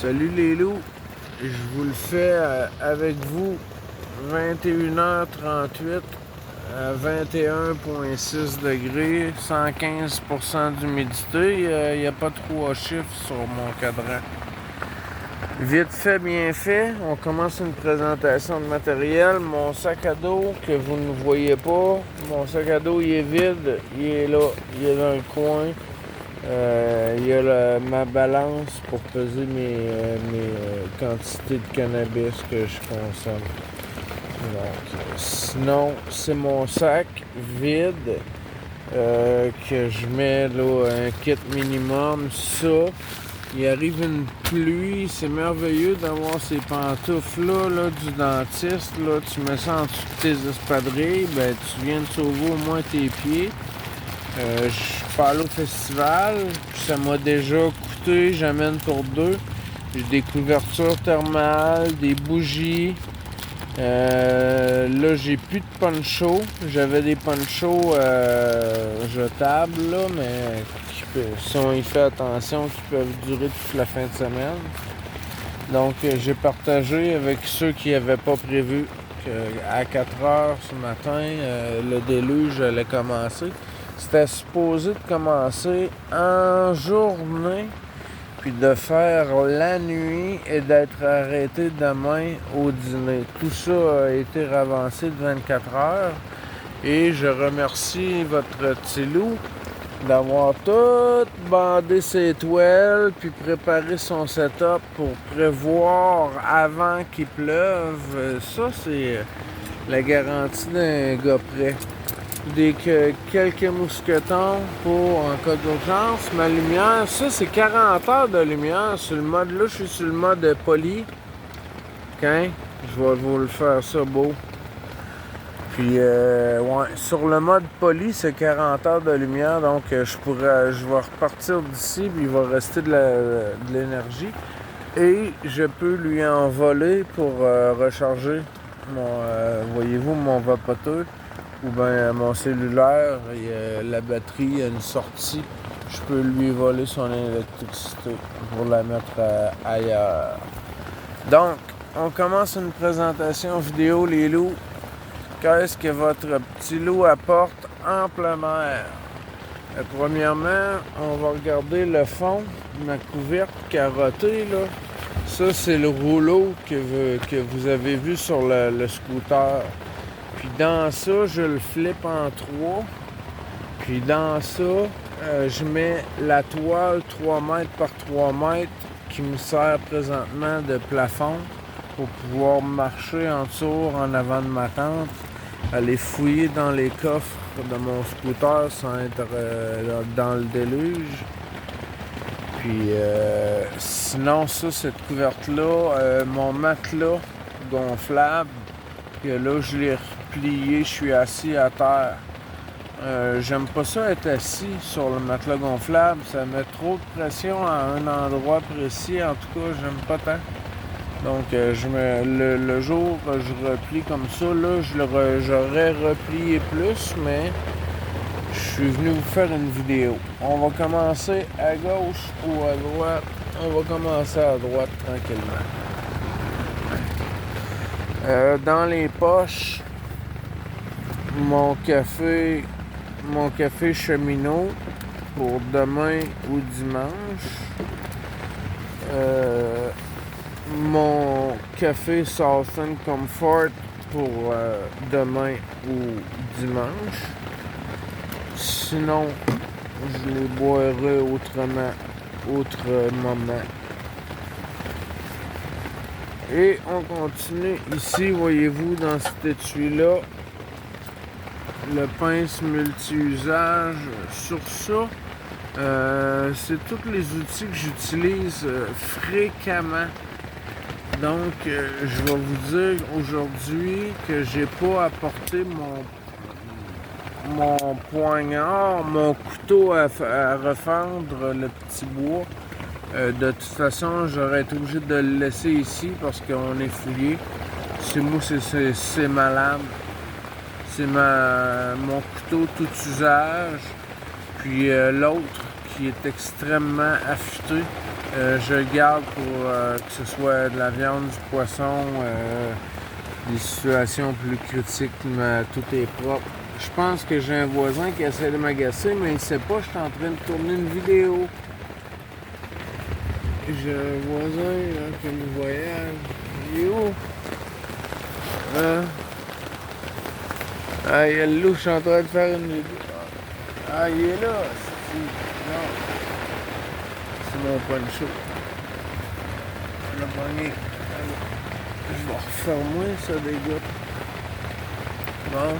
Salut les loups, je vous le fais avec vous 21h38 à 21,6 degrés, 115% d'humidité. Il n'y a pas 3 chiffres sur mon cadran. Vite fait, bien fait, on commence une présentation de matériel. Mon sac à dos que vous ne voyez pas, mon sac à dos il est vide, il est là, il est dans le coin. Il y a ma balance pour peser mes quantités de cannabis que je consomme. Donc, sinon, c'est mon sac vide que je mets là, un kit minimum. Ça, il arrive une pluie, c'est merveilleux d'avoir ces pantoufles là, du dentiste. Là, tu mets ça en dessous de tes espadrilles, ben, tu viens de sauver au moins tes pieds. Je suis pas allé au festival, ça m'a déjà coûté, j'amène pour deux. J'ai des couvertures thermales, des bougies. Là, j'ai plus de poncho. J'avais des ponchos jetables, là, mais si on y fait attention, qui peuvent durer toute la fin de semaine. Donc, j'ai partagé avec ceux qui n'avaient pas prévu qu'à 4 heures ce matin, le déluge allait commencer. C'était supposé de commencer en journée, puis de faire la nuit et d'être arrêté demain au dîner. Tout ça a été ravancé de 24 heures. Et je remercie votre petit loup d'avoir tout bandé ses toiles, puis préparé son setup pour prévoir avant qu'il pleuve. Ça, c'est la garantie d'un gars prêt. Quelques mousquetons pour en cas d'urgence. Ma lumière, ça c'est 40 heures de lumière sur le mode. Là, je suis sur le mode poli. OK? Je vais vous le faire ça beau. Puis, ouais, sur le mode poli, c'est 40 heures de lumière. Donc, je vais repartir d'ici, puis il va rester de l'énergie. Et je peux lui en voler pour recharger voyez-vous, mon vapoteur. Ou bien mon cellulaire, la batterie a une sortie. Je peux lui voler son électricité pour la mettre ailleurs. Donc, on commence une présentation vidéo, les loups. Qu'est-ce que votre petit loup apporte en plein air? Premièrement, on va regarder le fond, ma couverte carottée, là. Ça, c'est le rouleau que vous avez vu sur le scooter. Puis dans ça, je le flippe en 3. Puis dans ça, je mets la toile 3 mètres par 3 mètres qui me sert présentement de plafond pour pouvoir marcher en tour en avant de ma tente, aller fouiller dans les coffres de mon scooter sans être dans le déluge. Puis sinon, ça, cette couverte-là, mon matelas gonflable, que là, je l'ai replié, je suis assis à terre. J'aime pas ça être assis sur le matelas gonflable, ça met trop de pression à un endroit précis, en tout cas, j'aime pas tant. Donc, le jour où je replie comme ça, là, j'aurais replié plus, mais je suis venu vous faire une vidéo. On va commencer à gauche ou à droite. On va commencer à droite tranquillement. Dans les poches, mon café cheminot pour demain ou dimanche. Mon café Southern Comfort pour demain ou dimanche. Sinon, je les boirai autrement. Et on continue ici, voyez-vous, dans cet étui-là, le pince multi-usage. Sur ça, c'est tous les outils que j'utilise fréquemment. Donc, je vais vous dire aujourd'hui que j'ai pas apporté mon poignard, mon couteau à refendre, le petit bois. De toute façon, j'aurais été obligé de le laisser ici parce qu'on est fouillé. C'est moi, c'est ma lame. C'est mon couteau tout usage. Puis l'autre qui est extrêmement affûté. Je garde pour que ce soit de la viande, du poisson, des situations plus critiques, mais tout est propre. Je pense que j'ai un voisin qui essaie de m'agacer, mais il sait pas, je suis en train de tourner une vidéo. J'ai un voisin là, qui me voyage. Il est où? Ah, il y a le loup, je suis en train de faire une vidéo. Ah, il est là. Non. C'est mon poncho. Le pogné. Je vais refermer ça, des gars. Bon.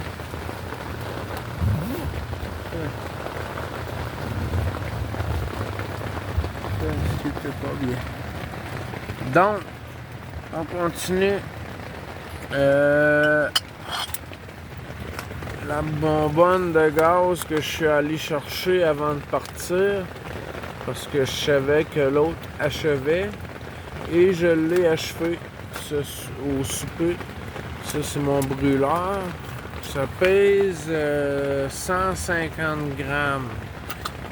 C'était pas bien. Donc, on continue. La bonbonne de gaz que je suis allé chercher avant de partir, parce que je savais que l'autre achevait, et je l'ai achevé au souper. Ça, c'est mon brûleur. Ça pèse 150 grammes.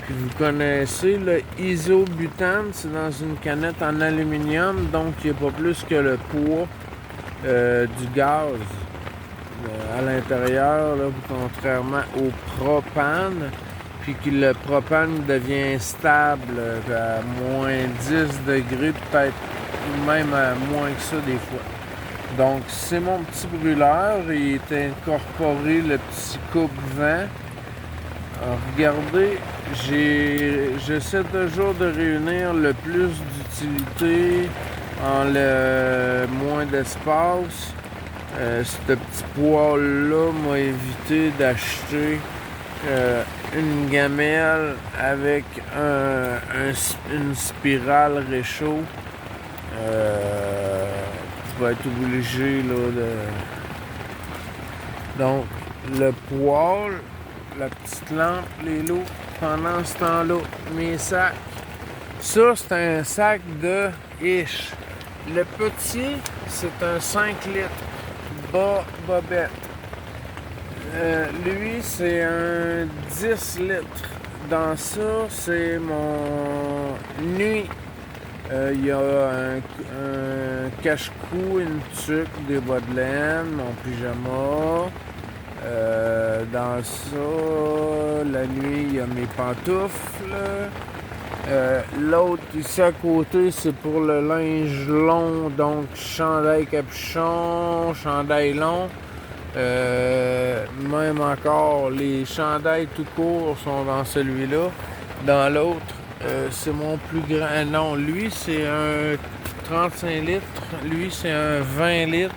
Puis vous connaissez le isobutane, c'est dans une canette en aluminium, donc il n'y a pas plus que le poids du gaz à l'intérieur, là, contrairement au propane, puis que le propane devient stable à moins 10 degrés, peut-être même à moins que ça des fois. Donc c'est mon petit brûleur, il est incorporé le petit coupe-vent. Regardez, j'essaie toujours de réunir le plus d'utilité en le moins d'espace. Ce petit poêle-là m'a évité d'acheter une gamelle avec une spirale réchaud. Je vais être obligé là, Donc, le poêle, la petite lampe, les lots, pendant ce temps-là, mes sacs. Ça, c'est un sac de ish. Le petit, c'est un 5 litres. Bobette. Lui, c'est un 10 litres. Dans ça, c'est mon nuit. Il y a un cache-cou, une tuque, des bas de laine, mon pyjama. Dans ça, la nuit, il y a mes pantoufles. L'autre ici à côté, c'est pour le linge long, donc chandail capuchon, chandail long. Même encore, les chandails tout court sont dans celui-là. Dans l'autre, c'est mon plus grand. Non, lui, c'est un 35 litres. Lui, c'est un 20 litres.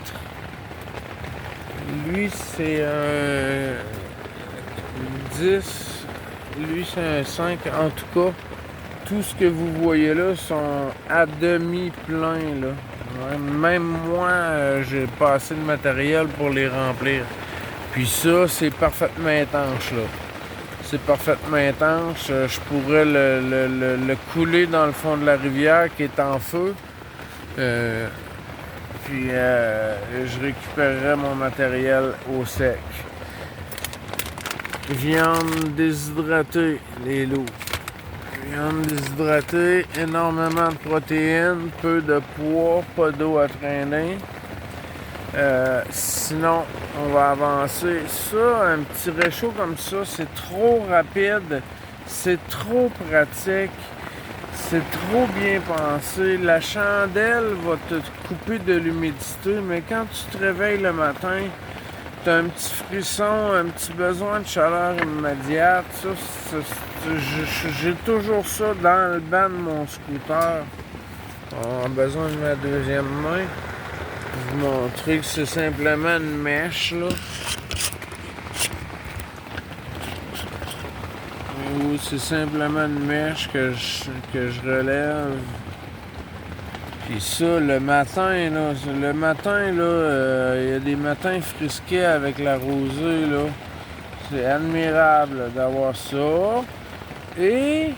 Lui, c'est un 10. Lui, c'est un 5. En tout cas, tout ce que vous voyez là sont à demi pleins, là. Même moi, j'ai pas assez de matériel pour les remplir. Puis ça, c'est parfaitement étanche, là. C'est parfaitement étanche. Je pourrais le couler dans le fond de la rivière qui est en feu. Puis je récupérerai mon matériel au sec. Viande déshydratée, les loups. Viande déshydratée, énormément de protéines, peu de poids, pas d'eau à traîner. Sinon, on va avancer. Ça, un petit réchaud comme ça, c'est trop rapide, c'est trop pratique, c'est trop bien pensé. La chandelle va te couper de l'humidité, mais quand tu te réveilles le matin, tu as un petit frisson, un petit besoin de chaleur immédiate. Ça, j'ai toujours ça dans le banc de mon scooter. On a besoin de ma deuxième main. Je vais vous montrer que c'est simplement une mèche, là. Ou c'est simplement une mèche que je relève. Puis ça, le matin, il y a des matins frisqués avec la rosée, là. C'est admirable d'avoir ça. Et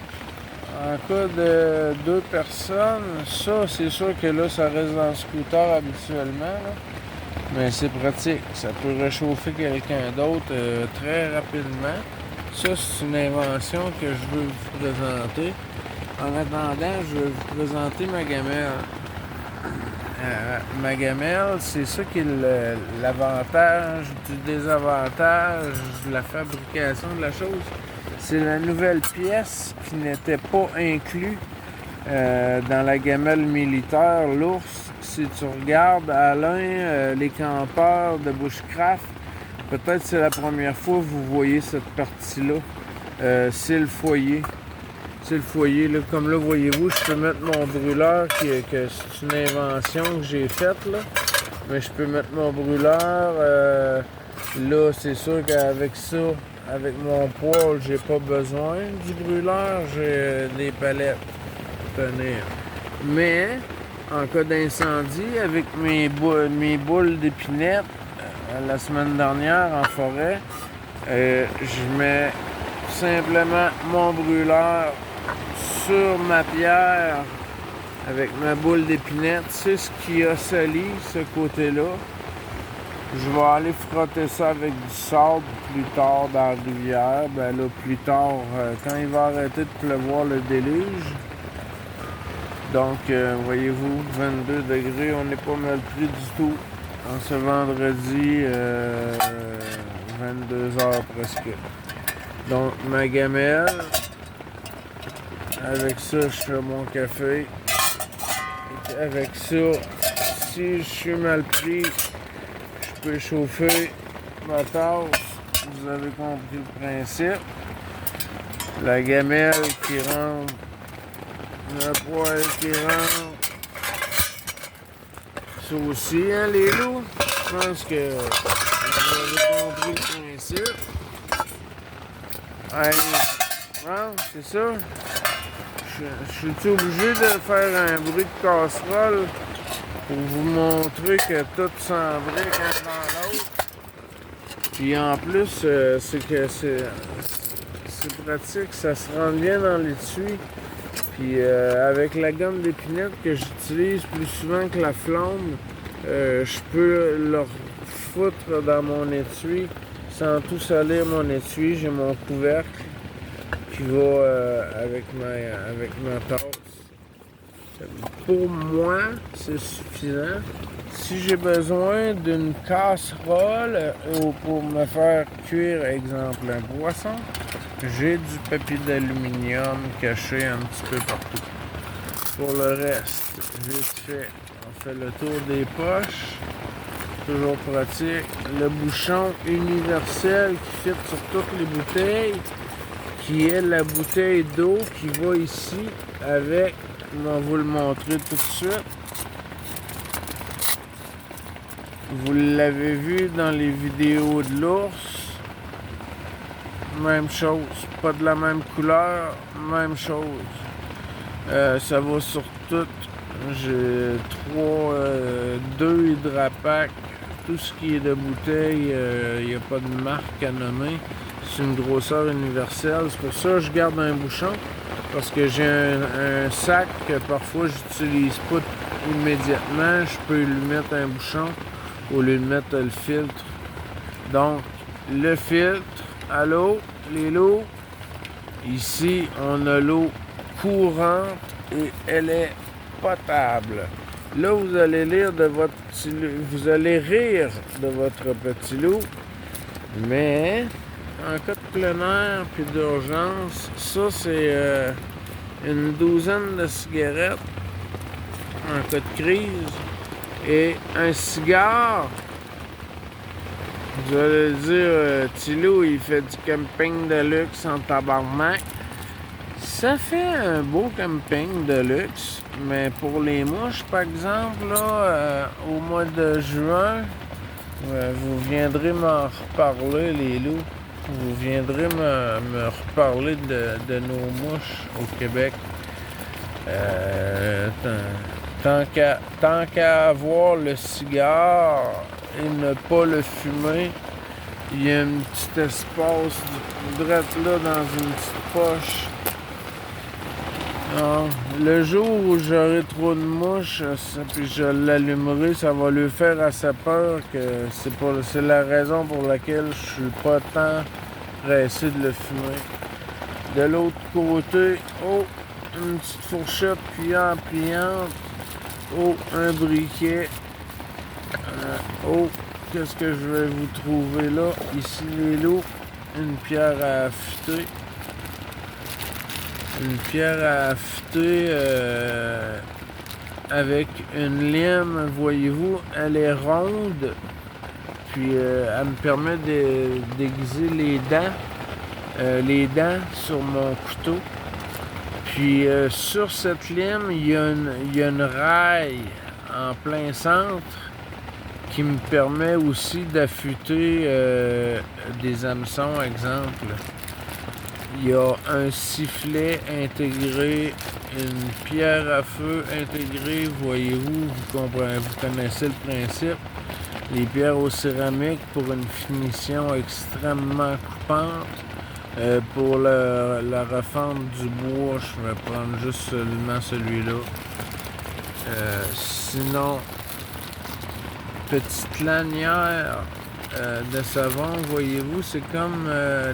en cas de 2 personnes, ça, c'est sûr que là, ça reste dans le scooter habituellement, là. Mais c'est pratique. Ça peut réchauffer quelqu'un d'autre très rapidement. Ça, c'est une invention que je veux vous présenter. En attendant, je vais vous présenter ma gamelle. Ma gamelle, c'est ça qui est l'avantage du désavantage de la fabrication de la chose. C'est la nouvelle pièce qui n'était pas inclue dans la gamelle militaire, l'ours. Si tu regardes, Alain, les campeurs de Bushcraft, peut-être c'est la première fois que vous voyez cette partie-là. C'est le foyer. C'est le foyer, là. Comme là, voyez-vous, je peux mettre mon brûleur, que c'est une invention que j'ai faite, là. Mais je peux mettre mon brûleur. Là, c'est sûr qu'avec ça, avec mon poêle, j'ai pas besoin du brûleur. J'ai des palettes pour tenir. Mais, en cas d'incendie, avec mes boules d'épinette, la semaine dernière, en forêt, je mets simplement mon brûleur sur ma pierre avec ma boule d'épinette. C'est ce qui a sali ce côté-là. Je vais aller frotter ça avec du sable plus tard dans la rivière. Ben là, plus tard, quand il va arrêter de pleuvoir le déluge. Donc, voyez-vous, 22 degrés, on n'est pas mal pris du tout. En ce vendredi, 22 heures presque. Donc, ma gamelle. Avec ça, je fais mon café. Et avec ça, si je suis mal pris, je peux chauffer ma tasse. Vous avez compris le principe. La gamelle qui rentre. Le poêle qui rentre. Ça aussi, hein, les loups? Je pense que vous avez compris le principe. Allez, c'est ça. Je suis obligé de faire un bruit de casserole pour vous montrer que tout s'embrique un dans l'autre. Puis en plus, c'est que c'est pratique, ça se rend bien dans l'étui. Puis avec la gomme d'épinette que j'utilise plus souvent que la flamme, je peux leur foutre dans mon étui sans tout salir mon étui. J'ai mon couvercle qui va avec ma tasse. Pour moi, c'est suffisant. Si j'ai besoin d'une casserole ou pour me faire cuire, exemple, un poisson, j'ai du papier d'aluminium caché un petit peu partout. Pour le reste, vite fait, on fait le tour des poches. Toujours pratique. Le bouchon universel qui fit sur toutes les bouteilles, qui est la bouteille d'eau qui va ici avec, on va vous le montrer tout de suite. Vous l'avez vu dans les vidéos de l'ours. Même chose, pas de la même couleur, même chose. Ça va sur tout. J'ai 2 hydrapacks. Tout ce qui est de bouteille, il n'y a pas de marque à nommer. C'est une grosseur universelle. C'est pour ça que je garde un bouchon. Parce que j'ai un sac que parfois j'utilise pas immédiatement. Je peux lui mettre un bouchon au lieu de mettre le filtre. Donc, le filtre à l'eau, les lots. Ici, on a l'eau courante et elle est potable. Là, vous allez lire de votre petit loup, vous allez rire de votre petit loup, mais en cas de plein air puis d'urgence, ça c'est une douzaine de cigarettes en cas de crise et un cigare. Vous allez dire, Tilou, il fait du camping de luxe en tabarnak. Ça fait un beau camping de luxe, mais pour les mouches, par exemple, là, au mois de juin, vous viendrez m'en reparler, les loups. Vous viendrez me reparler de nos mouches au Québec. Tant qu'à avoir le cigare et ne pas le fumer, il y a un petit espace drette là dans une petite poche. Non, le jour où j'aurai trop de mouches, puis je l'allumerai, ça va lui faire assez peur que c'est la raison pour laquelle je suis pas tant pressé de le fumer. De l'autre côté, oh, une petite fourchette cuillère pliante. Oh, un briquet. Oh, qu'est-ce que je vais vous trouver là? Ici, les loups. Une pierre à affûter. Une pierre à affûter avec une lime, voyez-vous, elle est ronde. Puis elle me permet d'aiguiser les dents sur mon couteau. Puis sur cette lime, il y a une raille en plein centre qui me permet aussi d'affûter des hameçons, exemple. Il y a un sifflet intégré, une pierre à feu intégrée, voyez-vous, vous connaissez le principe. Les pierres au céramique pour une finition extrêmement coupante. Pour la refonte du bois, je vais prendre juste seulement celui-là. Sinon, petite lanière de savon, voyez-vous, c'est comme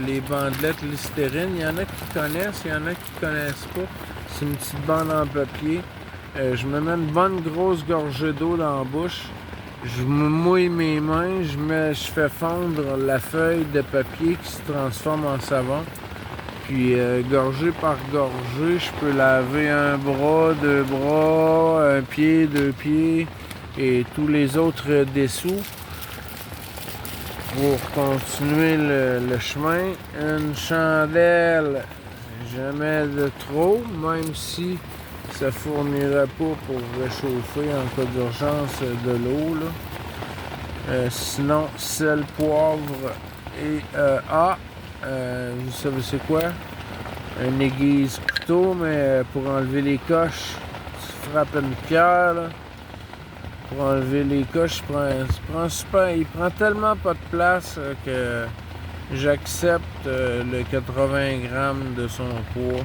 les bandelettes Listerine. Il y en a qui connaissent, il y en a qui connaissent pas. C'est une petite bande en papier. Je me mets une bonne grosse gorgée d'eau dans la bouche. Je me mouille mes mains, je fais fondre la feuille de papier qui se transforme en savon. Puis gorgée par gorgée, je peux laver un bras, deux bras, un pied, deux pieds et tous les autres dessous pour continuer le chemin. Une chandelle, jamais de trop, même si ça fournirait pas pour réchauffer en cas d'urgence de l'eau. Sinon, sel, poivre et vous savez c'est quoi? Un aiguise couteau, mais pour enlever les coches, tu frappes une pierre. Là. Pour enlever les coches, il prend tellement pas de place que j'accepte le 80 grammes de son poids.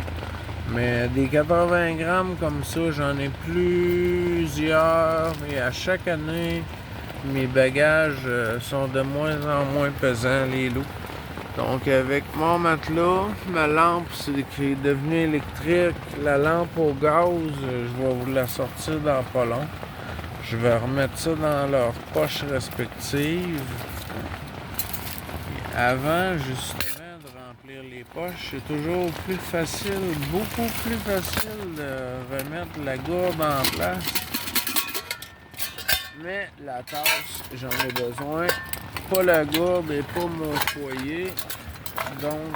Mais des 80 grammes comme ça, j'en ai plusieurs et à chaque année, mes bagages sont de moins en moins pesants, les loups. Donc avec mon matelas, ma lampe qui est devenue électrique, la lampe au gaz, je vais vous la sortir dans pas long. Je vais remettre ça dans leurs poches respectives. Et avant, justement, remplir les poches, c'est toujours plus facile, beaucoup plus facile de remettre la gourde en place. Mais la tasse, j'en ai besoin. Pas la gourde et pas mon foyer. Donc,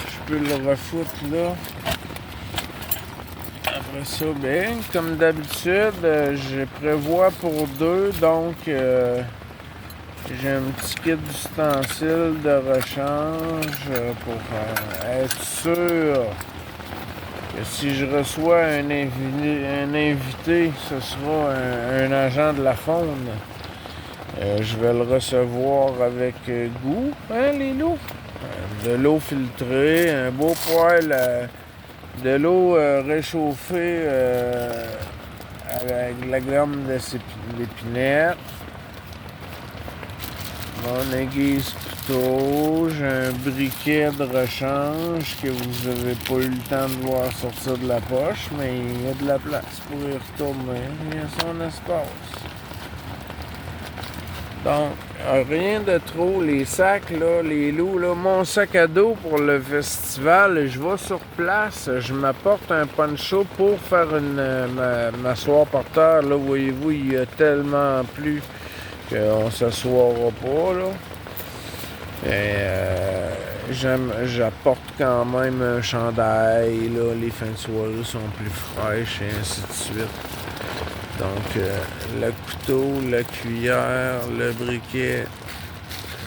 je peux le refoutre là. Après ça, bien, comme d'habitude, je prévois pour deux. Donc, j'ai un petit kit d'ustensiles de rechange pour être sûr que si je reçois un invité, ce sera un agent de la faune. Je vais le recevoir avec goût, hein, les loups? De l'eau filtrée, un beau poêle, de l'eau réchauffée avec la gomme d'épinette. Mon aiguise couteau, j'ai un briquet de rechange que vous n'avez pas eu le temps de voir sortir de la poche, mais il y a de la place pour y retourner. Il y a son espace. Donc, rien de trop. Les sacs, là, les loups, là, mon sac à dos pour le festival, je vais sur place, je m'apporte un poncho pour faire m'asseoir par terre. Là, voyez-vous, il y a tellement plu qu'on ne s'assoira pas, là. Et j'apporte quand même un chandail, là, les fins de soirée sont plus fraîches et ainsi de suite. Donc, le couteau, la cuillère, le briquet,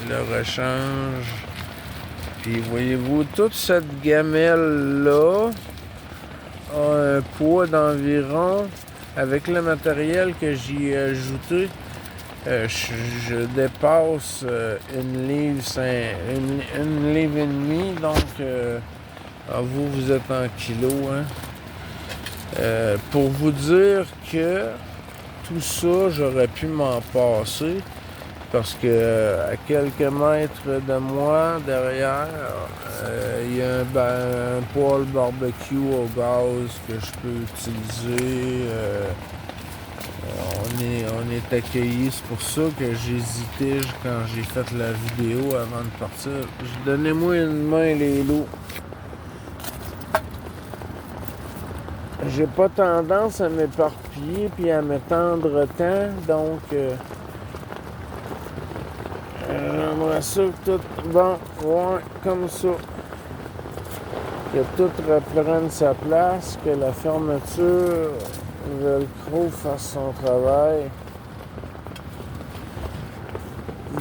le rechange. Puis, voyez-vous, toute cette gamelle-là a un poids d'environ, avec le matériel que j'y ai ajouté, je dépasse une livre et demie. Donc, vous êtes en kilos, hein. Pour vous dire que tout ça, j'aurais pu m'en passer. Parce que à quelques mètres de moi, derrière, il y a un poêle barbecue au gaz que je peux utiliser. On est accueillis. C'est pour ça que j'hésitais quand j'ai fait la vidéo avant de partir. Donnez-moi une main, les loups. J'ai pas tendance à m'éparpiller puis à m'étendre tant, donc j'aimerais ça que tout, bon, ouais, comme ça, que tout reprenne sa place, que la fermeture velcro fasse son travail.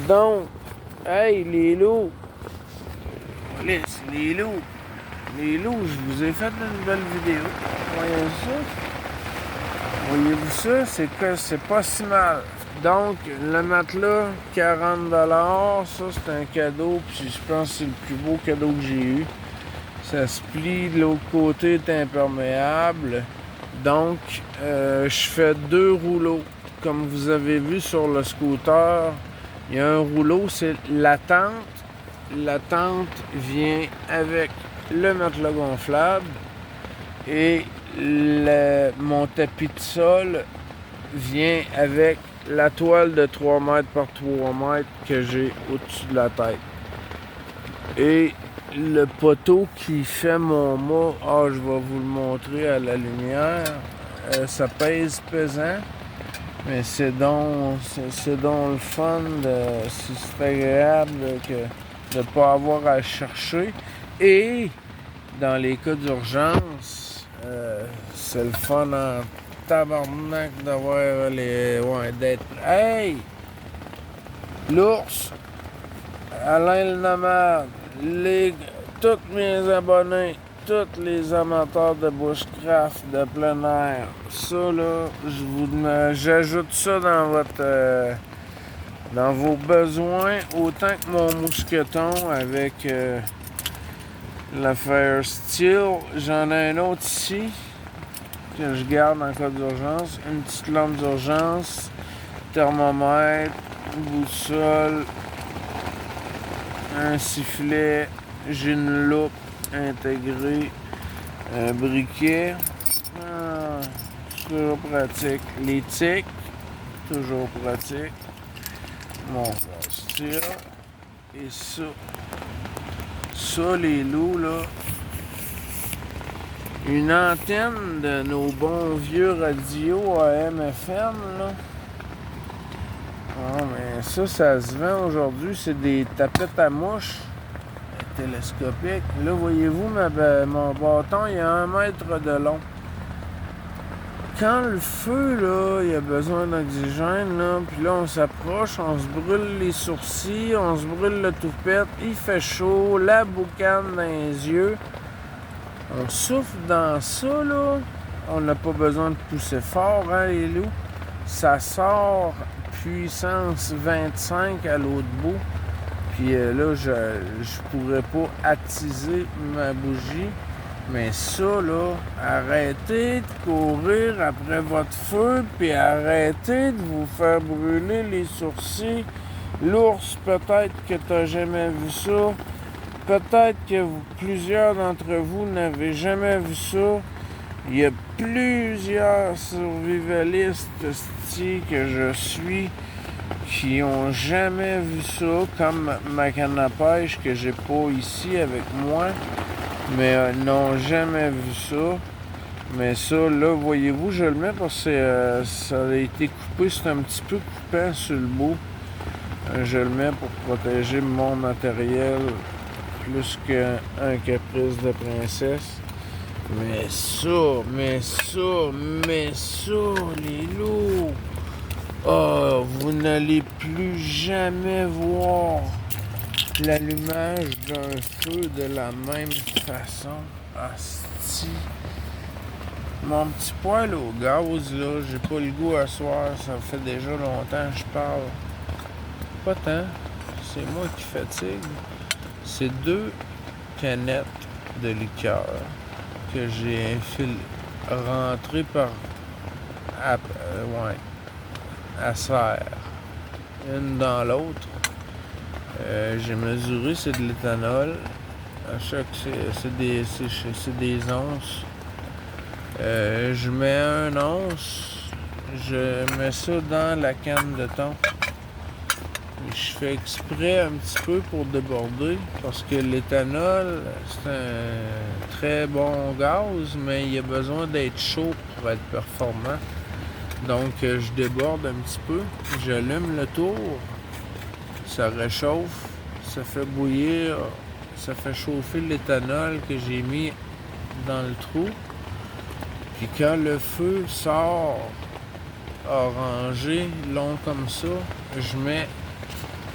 Donc, hey les loups, les loups, je vous ai fait une nouvelle vidéo. Voyez-vous ça? C'est que c'est pas si mal. Donc, le matelas, 40$, ça c'est un cadeau, puis je pense que c'est le plus beau cadeau que j'ai eu. Ça se plie, de l'autre côté est imperméable. Donc, je fais 2 rouleaux. Comme vous avez vu sur le scooter, il y a un rouleau, c'est la tente. La tente vient avec le matelas gonflable et mon tapis de sol vient avec la toile de 3 mètres par 3 mètres que j'ai au-dessus de la tête. Et le poteau qui fait mon mât, je vais vous le montrer à la lumière, ça pèse pesant, mais c'est donc le fun, c'est agréable de ne pas avoir à chercher. Et dans les cas d'urgence, c'est le fun en tabarnak d'avoir d'être. Hey! L'ours, Alain le nomade, tous mes abonnés, tous les amateurs de bushcraft de plein air, ça là, j'ajoute ça dans vos besoins, autant que mon mousqueton avec la Fire Steel. J'en ai un autre ici que je garde en cas d'urgence. Une petite lampe d'urgence, thermomètre, boussole, un sifflet, j'ai une loupe intégrée, un briquet. Toujours pratique. Les tics, toujours pratique. Mon style. Et ça. Ça, les loups, là. Une antenne de nos bons vieux radios AM/FM, là. Mais ça se vend aujourd'hui. C'est des tapettes à mouches télescopiques. Là, voyez-vous, mon bâton, il y a 1 mètre de long. Quand le feu, là, il y a besoin d'oxygène, là, puis là, on s'approche, on se brûle les sourcils, on se brûle le toupette, il fait chaud, la boucane dans les yeux. On souffle dans ça, là. On n'a pas besoin de pousser fort, hein, les loups. Ça sort puissance 25 à l'autre bout. Puis là, je pourrais pas attiser ma bougie. Mais ça, là, arrêtez de courir après votre feu, puis arrêtez de vous faire brûler les sourcils. L'ours, peut-être que tu n'as jamais vu ça. Peut-être que plusieurs d'entre vous n'avez jamais vu ça. Il y a plusieurs survivalistes que je suis qui ont jamais vu ça, comme ma canne à pêche que j'ai pas ici avec moi, mais n'ont jamais vu ça. Mais ça, là, voyez-vous, je le mets parce que ça a été coupé, c'est un petit peu coupant sur le bout. Je le mets pour protéger mon matériel plus qu'un caprice de princesse. Mais ça, les loups, vous n'allez plus jamais voir l'allumage d'un feu de la même façon. Asti. Mon petit poêle au gaz, là, j'ai pas le goût à soir, ça fait déjà longtemps que je parle. Pas tant, c'est moi qui fatigue. C'est 2 canettes de liqueur que j'ai rentrées à serre. une dans l'autre. J'ai mesuré, c'est de l'éthanol. À chaque, c'est des onces. Je mets 1 once, je mets ça dans la canne de thon. Et je fais exprès un petit peu pour déborder parce que l'éthanol, c'est un très bon gaz, mais il a besoin d'être chaud pour être performant. Donc je déborde un petit peu, j'allume le tour, ça réchauffe, ça fait bouillir, ça fait chauffer l'éthanol que j'ai mis dans le trou. Puis quand le feu sort orangé, long comme ça, je mets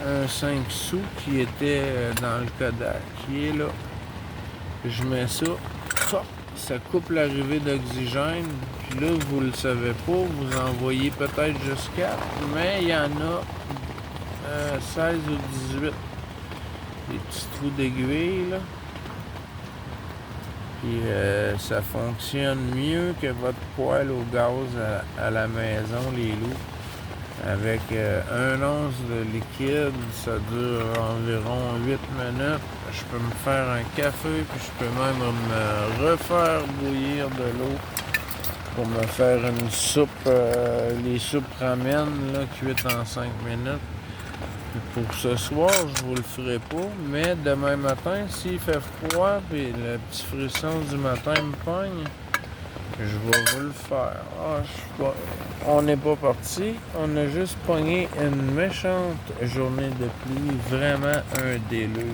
un 5 sous qui était dans le Kodak, qui est là. Je mets ça, ça coupe l'arrivée d'oxygène. Puis là, vous le savez pas, vous en voyez peut-être jusqu'à, mais il y en a 16 ou 18. Des petits trous d'aiguille, là. Puis ça fonctionne mieux que votre poêle au gaz à la maison, les loups. Avec 1 once de liquide, ça dure environ 8 minutes. Je peux me faire un café, puis je peux même me refaire bouillir de l'eau pour me faire une soupe. Les soupes ramen, là, cuites en 5 minutes. Puis pour ce soir, je vous le ferai pas, mais demain matin, s'il fait froid, puis le petit frisson du matin me pogne, je vais vous le faire. On n'est pas parti. On a juste pogné une méchante journée de pluie. Vraiment un déluge.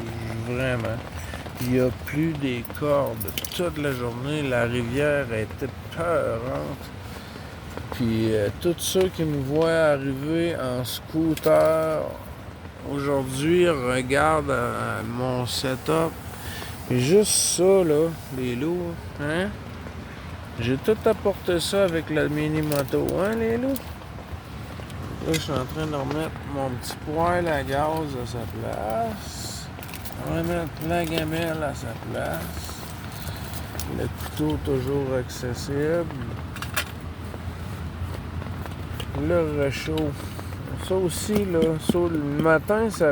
Vraiment. Il y a plu des cordes toute la journée. La rivière était peurante. Puis tous ceux qui me voient arriver en scooter aujourd'hui regardent mon setup. Et juste ça, là, les loups, hein? J'ai tout apporté ça avec la mini-moto, hein, les loups? Là, je suis en train de remettre mon petit poêle à gaz à sa place. On va mettre la gamelle à sa place. Le couteau toujours accessible. Le réchaud. Ça aussi, là, le matin, ça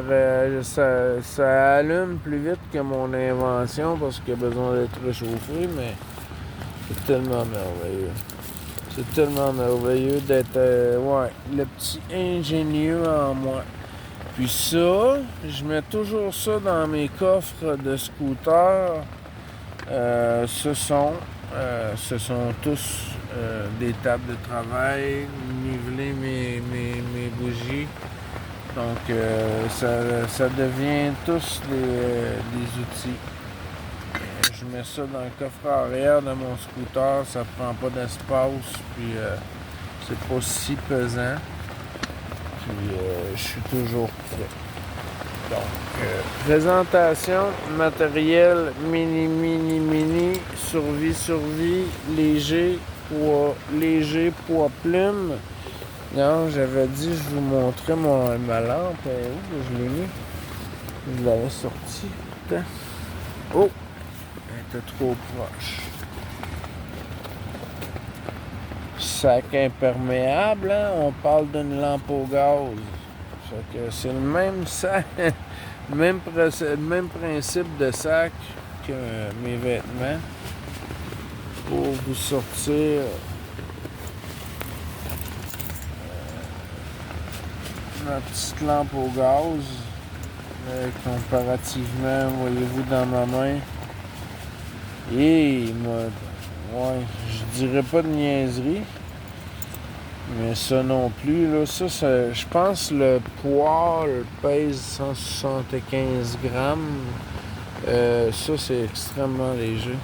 allume plus vite que mon invention parce qu'il a besoin d'être réchauffé, mais c'est tellement merveilleux. C'est tellement merveilleux d'être, le petit ingénieux en moi. Puis ça, je mets toujours ça dans mes coffres de scooter. Ce sont tous des tables de travail, niveler mes bougies. Donc, ça devient tous des outils. Je mets ça dans le coffre arrière de mon scooter, ça prend pas d'espace, puis c'est pas si pesant. Puis je suis toujours prêt. Donc, présentation, matériel mini, survie, léger, poids plume. Non, j'avais dit, je vous montrais ma lampe. Où je l'ai mis? Je l'avais sorti. Putain. Oh! Elle était trop proche. Sac imperméable, hein? On parle d'une lampe au gaz. Fait que c'est le même sac, même principe de sac que mes vêtements pour vous sortir ma petite lampe au gaz. Comparativement, voyez-vous dans ma main. Et je dirais pas de niaiserie. Mais ça non plus, là, je pense le poids pèse 175 grammes. Ça, c'est extrêmement léger.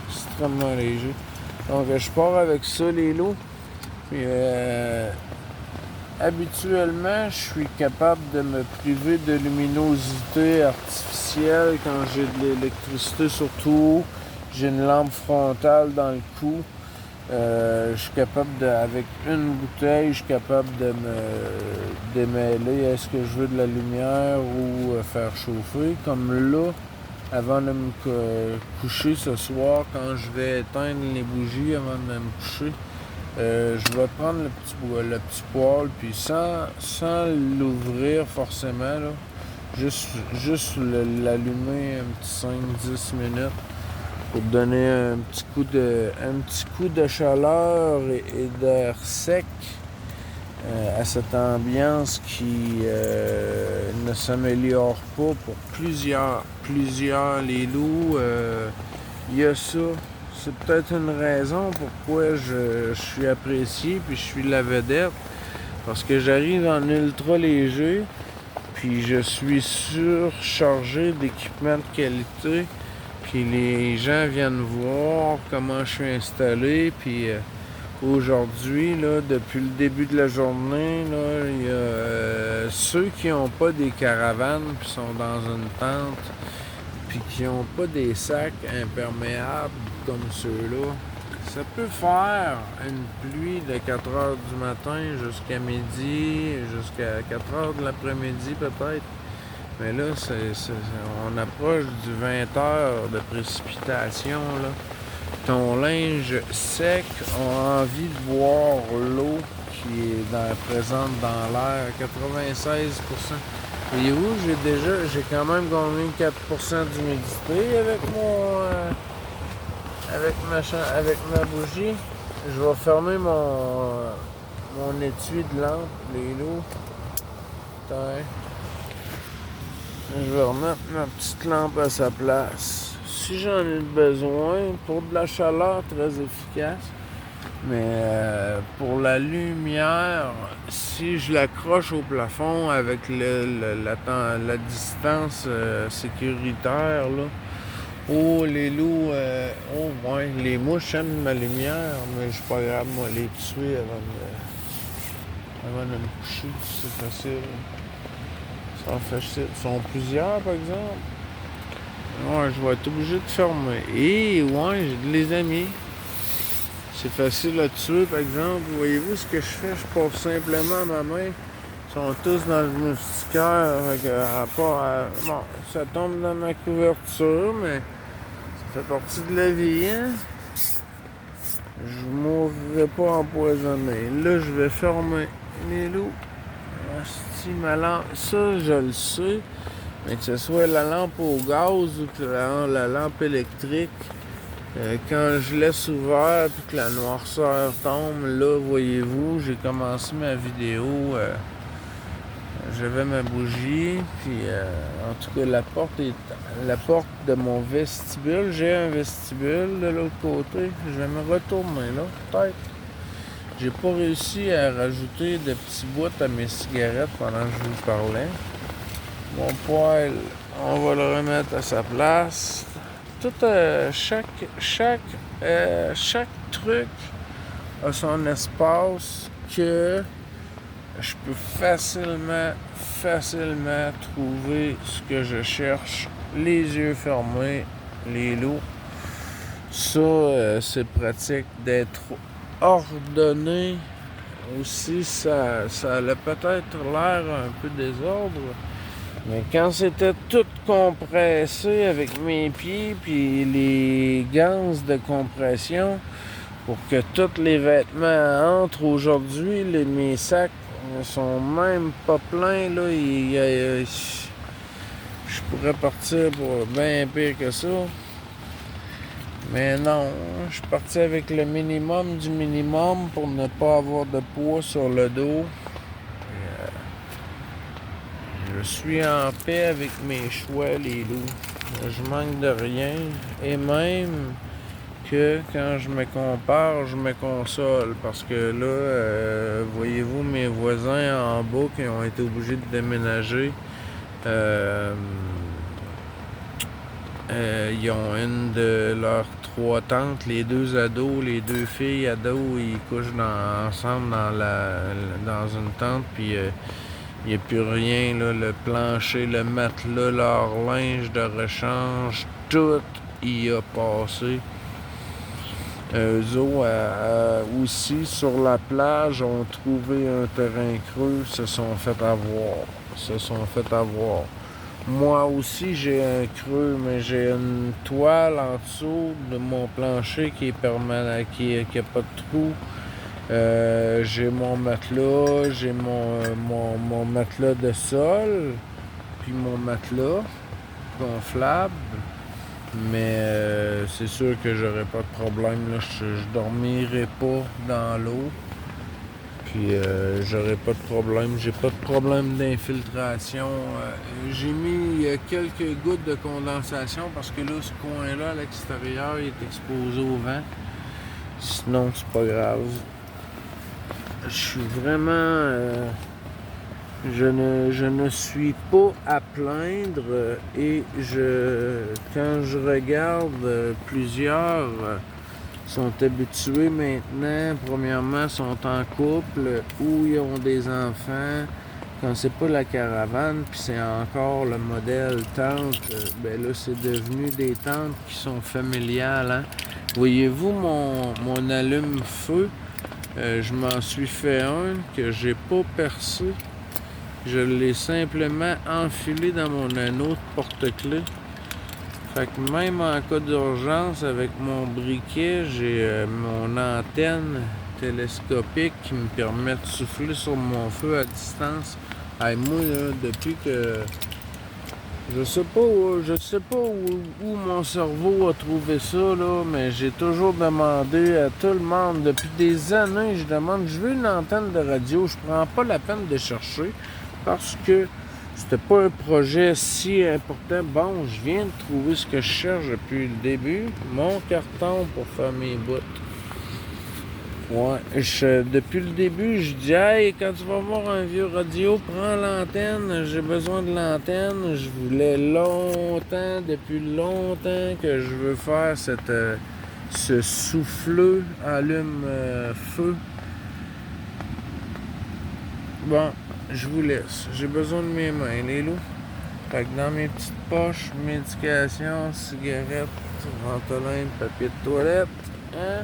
Donc, je pars avec ça, les loups. Puis, habituellement, je suis capable de me priver de luminosité artificielle quand j'ai de l'électricité, surtout j'ai une lampe frontale dans le cou. Je suis capable avec une bouteille, je suis capable de me démêler est-ce que je veux de la lumière ou faire chauffer. Comme là, avant de me coucher ce soir, quand je vais éteindre les bougies avant de me coucher, Je vais prendre le petit poêle, puis sans l'ouvrir forcément, là, juste l'allumer un petit 5-10 minutes pour donner un petit coup de chaleur et d'air sec à cette ambiance qui ne s'améliore pas pour plusieurs les loups. Il y a ça. C'est peut-être une raison pourquoi je suis apprécié puis je suis la vedette. Parce que j'arrive en ultra léger, puis je suis surchargé d'équipements de qualité. Puis les gens viennent voir comment je suis installé. Puis aujourd'hui, là, depuis le début de la journée, là, il y a ceux qui n'ont pas des caravanes puis sont dans une tente, puis qui n'ont pas des sacs imperméables comme ceux-là. Ça peut faire une pluie de 4 heures du matin jusqu'à midi, jusqu'à 4 heures de l'après-midi peut-être. Mais là, on approche du 20 heures de précipitation, là. Ton linge sec a envie de boire l'eau qui est présente dans l'air, 96%. Voyez-vous, j'ai quand même gagné 4% d'humidité avec ma bougie. Je vais fermer mon étui de lampe, les loups. Attends. Je vais remettre ma petite lampe à sa place. Si j'en ai besoin, pour de la chaleur, très efficace. Mais pour la lumière, si je l'accroche au plafond avec la distance sécuritaire, là, oh, les loups, oh, ouais, les mouches aiment ma lumière, mais je suis pas grave, moi, les tuer avant de me coucher, c'est facile. Ils sont plusieurs, par exemple. Ouais, je vais être obligé de fermer. Et ouais, j'ai des amis. C'est facile à tuer, par exemple. Voyez-vous ce que je fais? Je porte simplement ma main. Ils sont tous dans le moustiquaire. Bon, ça tombe dans ma couverture, mais ça fait partie de la vie, hein? Je ne mourrai pas empoisonné. Là, je vais fermer les loups. Si ma lampe, ça, je le sais. Mais que ce soit la lampe au gaz ou que la lampe électrique, quand je laisse ouvert et que la noirceur tombe, là, voyez-vous, j'ai commencé ma vidéo, j'avais ma bougie, puis en tout cas, la porte de mon vestibule, j'ai un vestibule de l'autre côté, je vais me retourner là, peut-être. J'ai pas réussi à rajouter de petits bouts à mes cigarettes pendant que je vous parlais. Mon poêle, on va le remettre à sa place. Tout, chaque truc a son espace que je peux facilement trouver ce que je cherche, les yeux fermés, les loups. Ça, c'est pratique d'être ordonné. Aussi, ça a peut-être l'air un peu désordre. Mais quand c'était tout compressé avec mes pieds puis les gants de compression pour que tous les vêtements entrent aujourd'hui, mes sacs ne sont même pas pleins. Là, je pourrais partir pour bien pire que ça. Mais non, je suis parti avec le minimum du minimum pour ne pas avoir de poids sur le dos. Je suis en paix avec mes choix, les loups. Je manque de rien. Et même que quand je me compare, je me console. Parce que là, voyez-vous, mes voisins en bas qui ont été obligés de déménager, ils ont une de leurs 3 tantes, les 2 ados, les 2 filles ados, ils couchent ensemble dans une tente, puis il n'y a plus rien, là, le plancher, le matelas, leur linge de rechange, tout y a passé. Eux autres, aussi, sur la plage, ont trouvé un terrain creux, se sont fait avoir. Moi aussi, j'ai un creux, mais j'ai une toile en dessous de mon plancher qui est permanent, qui n'a pas de trou. J'ai mon matelas, j'ai mon matelas de sol, puis mon matelas gonflable. Mais c'est sûr que j'aurais pas de problème, là. Je dormirai pas dans l'eau. Puis j'aurais pas de problème. J'ai pas de problème d'infiltration. J'ai mis quelques gouttes de condensation parce que là, ce coin-là, à l'extérieur, il est exposé au vent. Sinon, c'est pas grave. Je suis vraiment... je ne suis pas à plaindre et quand je regarde plusieurs sont habitués maintenant, premièrement, sont en couple ou ils ont des enfants. Quand c'est pas la caravane, puis c'est encore le modèle tente, ben là, c'est devenu des tentes qui sont familiales. Hein? Voyez-vous mon allume-feu? Je m'en suis fait un que j'ai pas percé. Je l'ai simplement enfilé dans mon anneau de porte-clés. Fait que même en cas d'urgence, avec mon briquet, j'ai mon antenne télescopique qui me permet de souffler sur mon feu à distance. Hey, moi, là, depuis que... Je sais pas où mon cerveau a trouvé ça, là, mais j'ai toujours demandé à tout le monde, depuis des années, je demande, je veux une antenne de radio, je prends pas la peine de chercher, parce que c'était pas un projet si important. Bon, je viens de trouver ce que je cherche depuis le début, mon carton pour faire mes bouts. Ouais, depuis le début, je dis, hey, quand tu vas voir un vieux radio, prends l'antenne, j'ai besoin de l'antenne. Je voulais longtemps, depuis longtemps, que je veux faire ce souffleux allume-feu. Bon, je vous laisse. J'ai besoin de mes mains, les loups. Fait que dans mes petites poches, médication, cigarettes, ventolin, papier de toilette, hein?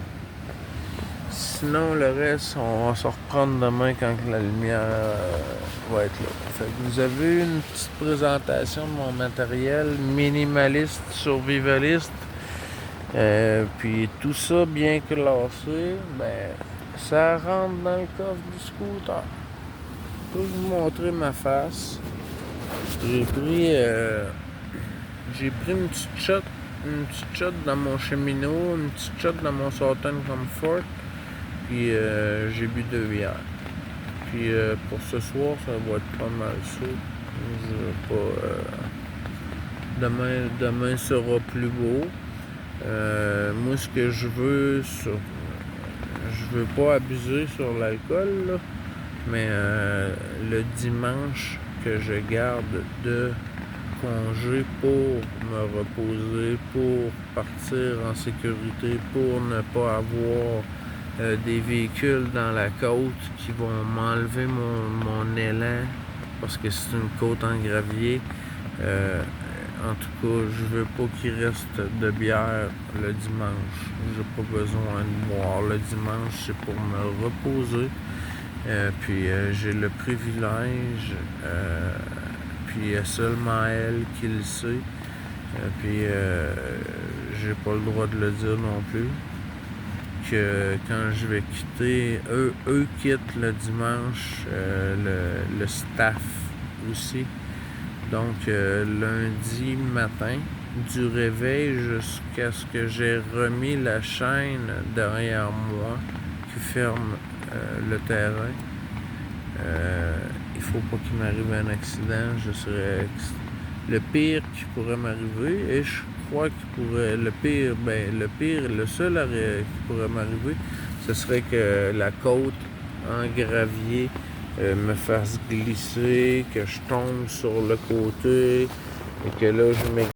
Sinon, le reste, on va se reprendre demain quand la lumière va être là. Fait que vous avez eu une petite présentation de mon matériel minimaliste, survivaliste. Puis tout ça bien classé, ben ça rentre dans le coffre du scooter. Je peux vous montrer ma face. J'ai pris une petite shot dans mon cheminot, une petite shot dans mon Southern Comfort. Puis j'ai bu 2 bières. Puis pour ce soir, ça va être pas mal ça. Je vais pas. Demain sera plus beau. Moi, ce que je veux, je veux pas abuser sur l'alcool, là, mais le dimanche que je garde de congé pour me reposer, pour partir en sécurité, pour ne pas avoir des véhicules dans la côte qui vont m'enlever mon élan parce que c'est une côte en gravier. En tout cas, je veux pas qu'il reste de bière le dimanche. J'ai pas besoin de boire le dimanche, c'est pour me reposer. Puis j'ai le privilège, puis seulement elle qui le sait. Puis j'ai pas le droit de le dire non plus. Que quand je vais quitter, eux quittent le dimanche, le staff aussi. Donc lundi matin, du réveil jusqu'à ce que j'ai remis la chaîne derrière moi qui ferme le terrain. Il faut pas qu'il m'arrive un accident. Je serais le pire qui pourrait m'arriver, et je crois qu'il pourrait le seul arrêt qui pourrait m'arriver, ce serait que la côte en gravier me fasse glisser, que je tombe sur le côté et que là je